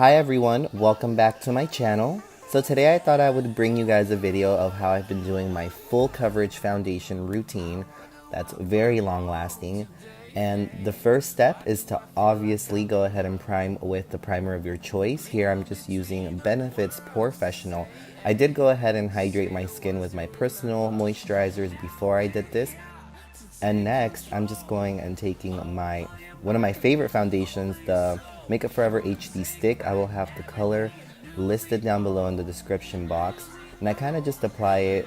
Hi everyone, welcome back to my channel. So today I thought I would bring you guys a video of how I've been doing my full coverage foundation routine that's very long lasting. And the first step is to obviously go ahead and prime with the primer of your choice. Here I'm just using Benefit's Professional. I did go ahead and hydrate my skin with my personal moisturizers before I did this. And next I'm just going and taking one of my favorite foundations, the Makeup Forever HD stick. I will have the color listed down below in the description box, and I kind of just apply it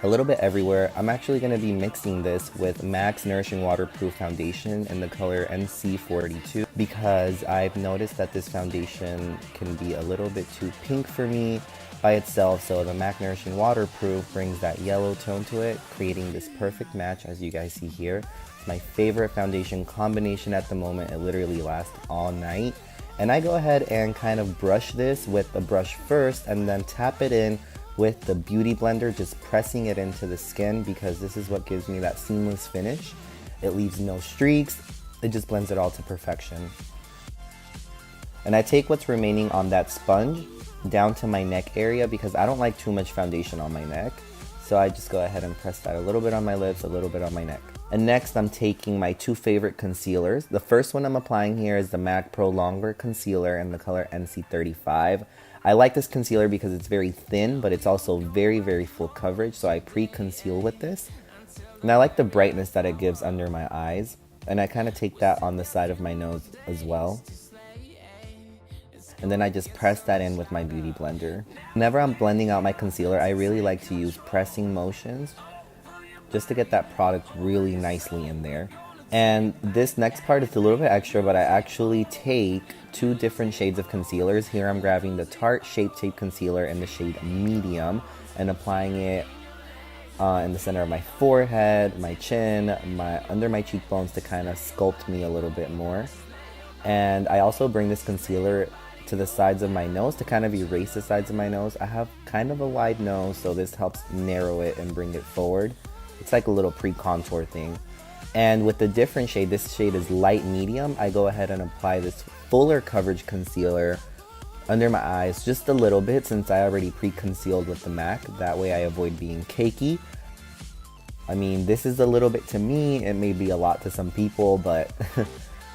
a little bit everywhere. I'm actually going to be mixing this with MAC's Nourishing Waterproof Foundation in the color NC 42 because I've noticed that this foundation can be a little bit too pink for me by itself, so the MAC Nourishing Waterproof brings that yellow tone to it, creating this perfect match as you guys see here. It's my favorite foundation combination at the moment. It literally lasts all night. And I go ahead and kind of brush this with the brush first and then tap it in with the Beauty Blender, just pressing it into the skin because this is what gives me that seamless finish. It leaves no streaks, it just blends it all to perfection. And I take what's remaining on that sponge down to my neck area because I don't like too much foundation on my neck. So I just go ahead and press that a little bit on my lips, a little bit on my neck. And next I'm taking my two favorite concealers. The first one I'm applying here is the MAC Prolongwear Concealer in the color NC 35. I like this concealer because it's very thin, but it's also very, very full coverage, so I pre-conceal with this. And I like the brightness that it gives under my eyes. And I kind of take that on the side of my nose as well. And then I just press that in with my Beauty Blender. Whenever I'm blending out my concealer, I really like to use pressing motions just to get that product really nicely in there. And this next part is a little bit extra, but I actually take two different shades of concealers. Here I'm grabbing the Tarte Shape Tape Concealer in the shade Medium and applying it in the center of my forehead, my chin, under my cheekbones to kind of sculpt me a little bit more. And I also bring this concealer to the sides of my nose to kind of erase the sides of my nose. I have kind of a wide nose, so this helps narrow it and bring it forward. It's like a little pre-contour thing. And with the different shade, this shade is light medium, I go ahead and apply this fuller coverage concealer under my eyes just a little bit since I already pre-concealed with the MAC. That way I avoid being cakey. I mean, this is a little bit to me, it may be a lot to some people, but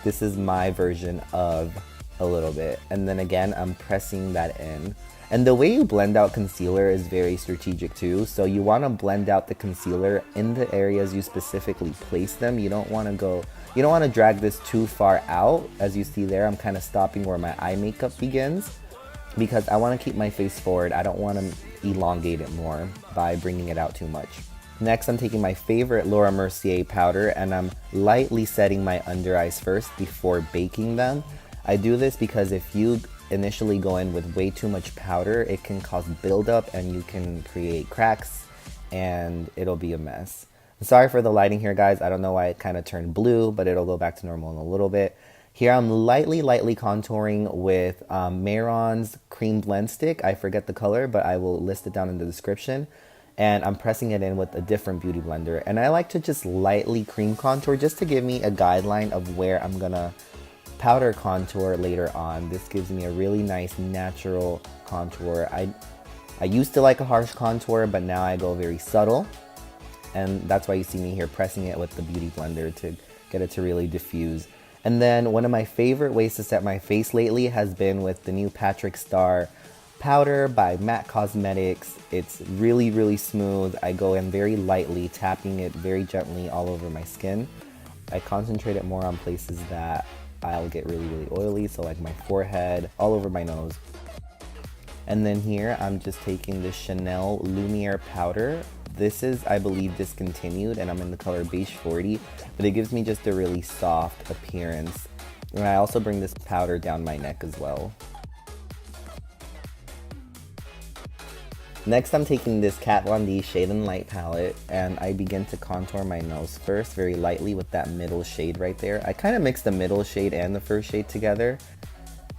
this is my version of a little bit. And then again, I'm pressing that in. And the way you blend out concealer is very strategic too. So you want to blend out the concealer in the areas you specifically place them. You don't want to drag this too far out. As you see there, I'm kind of stopping where my eye makeup begins because I want to keep my face forward. I don't want to elongate it more by bringing it out too much. Next, I'm taking my favorite Laura Mercier powder and I'm lightly setting my under eyes first before baking them. I do this because if you initially go in with way too much powder, it can cause buildup and you can create cracks and it'll be a mess. Sorry for the lighting here, guys. I don't know why it kind of turned blue, but it'll go back to normal in a little bit. Here I'm lightly contouring with Mehron's Cream Blend Stick. I forget the color, but I will list it down in the description. And I'm pressing it in with a different beauty blender. And I like to just lightly cream contour just to give me a guideline of where I'm gonna powder contour later on. This gives me a really nice natural contour. I used to like a harsh contour, but now I go very subtle. And that's why you see me here pressing it with the Beauty Blender to get it to really diffuse. And then one of my favorite ways to set my face lately has been with the new Patrick Starrr powder by MAC Cosmetics. It's really, really smooth. I go in very lightly, tapping it very gently all over my skin. I concentrate it more on places that I'll get really, really oily, so like my forehead, all over my nose. And then here I'm just taking the Chanel Lumiere powder. This is, I believe, discontinued and I'm in the color Beige 40, but it gives me just a really soft appearance. And I also bring this powder down my neck as well. Next, I'm taking this Kat Von D Shade and Light palette and I begin to contour my nose first very lightly with that middle shade right there. I kind of mix the middle shade and the first shade together.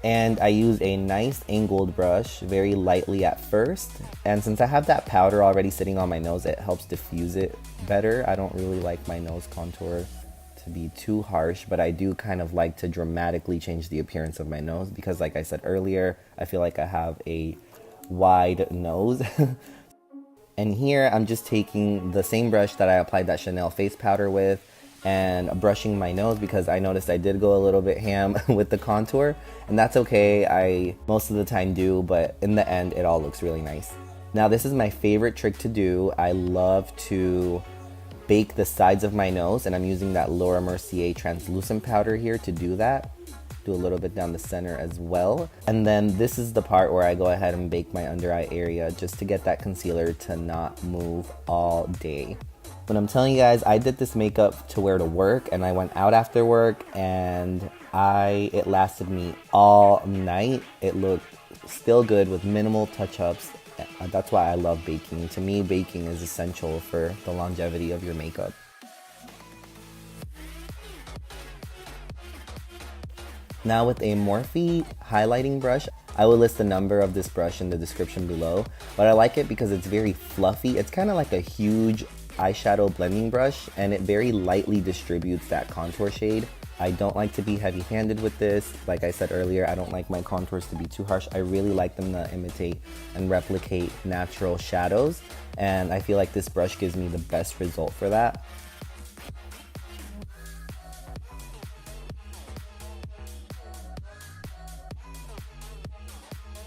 And I use a nice angled brush very lightly at first. And since I have that powder already sitting on my nose, it helps diffuse it better. I don't really like my nose contour to be too harsh, but I do kind of like to dramatically change the appearance of my nose because, like I said earlier, I feel like I have a wide nose. And here I'm just taking the same brush that I applied that Chanel face powder with and brushing my nose because I noticed I did go a little bit ham with the contour, and that's okay. I most of the time do, but in the end it all looks really nice. Now this is my favorite trick to do. I love to bake the sides of my nose, and I'm using that Laura Mercier translucent powder here to do that. Do a little bit down the center as well. And then this is the part where I go ahead and bake my under eye area just to get that concealer to not move all day. When I'm telling you guys, I did this makeup to wear to work, and I went out after work, and it lasted me all night. It looked still good with minimal touch-ups. That's why I love baking. To me, baking is essential for the longevity of your makeup. Now with a Morphe highlighting brush, I will list the number of this brush in the description below, but I like it because it's very fluffy. It's kind of like a huge eyeshadow blending brush, and it very lightly distributes that contour shade. I don't like to be heavy-handed with this. Like I said earlier, I don't like my contours to be too harsh. I really like them to imitate and replicate natural shadows, and I feel like this brush gives me the best result for that.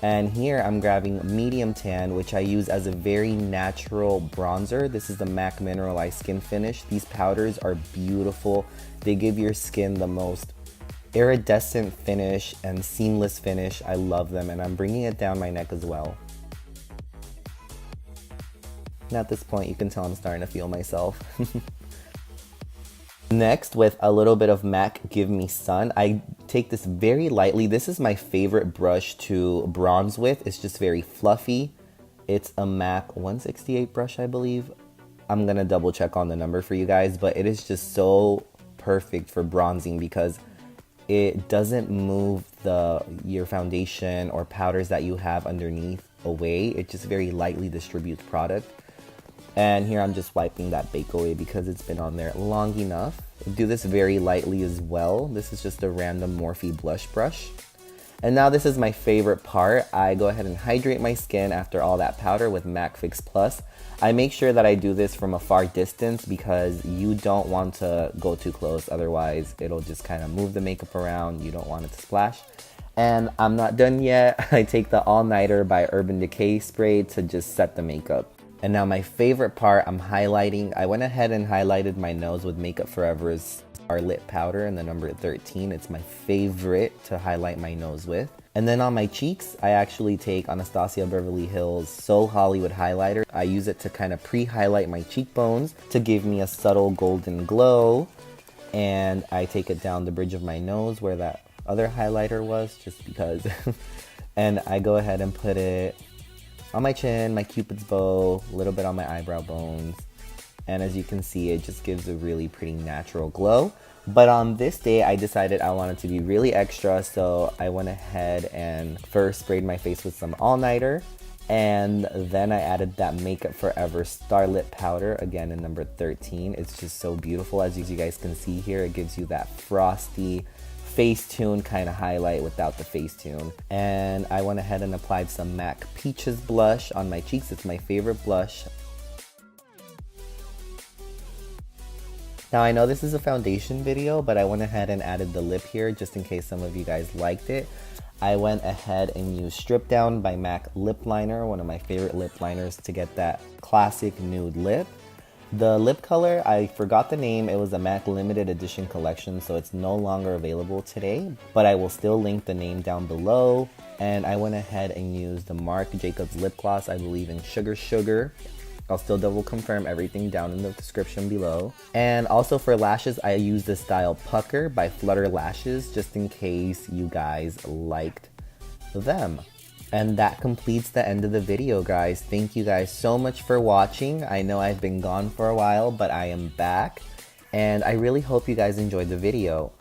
And here I'm grabbing medium tan, which I use as a very natural bronzer. This is the MAC Mineralize Skin Finish. These powders are beautiful. They give your skin the most iridescent finish and seamless finish. I love them, and I'm bringing it down my neck as well. And at this point, you can tell I'm starting to feel myself. Next, with a little bit of MAC Give Me Sun, I take this very lightly. This is my favorite brush to bronze with. It's just very fluffy. It's a MAC 168 brush, I believe. I'm gonna double check on the number for you guys, but it is just so perfect for bronzing because it doesn't move your foundation or powders that you have underneath away. It just very lightly distributes product. And here I'm just wiping that bake away because it's been on there long enough. Do this very lightly as well. This is just a random Morphe blush brush. And now this is my favorite part. I go ahead and hydrate my skin after all that powder with MAC Fix Plus. I make sure that I do this from a far distance because you don't want to go too close. Otherwise, it'll just kind of move the makeup around. You don't want it to splash. And I'm not done yet. I take the All Nighter by Urban Decay spray to just set the makeup. And now my favorite part, I'm highlighting. I went ahead and highlighted my nose with Makeup Forever's Starlit powder in the number 13. It's my favorite to highlight my nose with. And then on my cheeks, I actually take Anastasia Beverly Hills So Hollywood highlighter. I use it to kind of pre-highlight my cheekbones to give me a subtle golden glow. And I take it down the bridge of my nose where that other highlighter was, just because. And I go ahead and put it on my chin, my cupid's bow, a little bit on my eyebrow bones. And as you can see, it just gives a really pretty natural glow. But on this day, I decided I wanted to be really extra, so I went ahead and first sprayed my face with some all-nighter, and then I added that Makeup Forever Starlit powder, again in number 13. It's just so beautiful. As you guys can see here, it gives you that frosty Facetune kind of highlight without the Facetune. And I went ahead and applied some MAC Peaches blush on my cheeks. It's my favorite blush. Now I know this is a foundation video, but I went ahead and added the lip here just in case some of you guys liked it. I went ahead and used Strip Down by MAC Lip Liner, one of my favorite lip liners, to get that classic nude lip. The lip color, I forgot the name. It was a MAC limited edition collection, so it's no longer available today, but I will still link the name down below. And I went ahead and used the Marc Jacobs lip gloss, I believe in Sugar Sugar. I'll still double confirm everything down in the description below. And also for lashes, I used the style Pucker by Flutter Lashes, just in case you guys liked them. And that completes the end of the video, guys. Thank you guys so much for watching. I know I've been gone for a while, but I am back. And I really hope you guys enjoyed the video.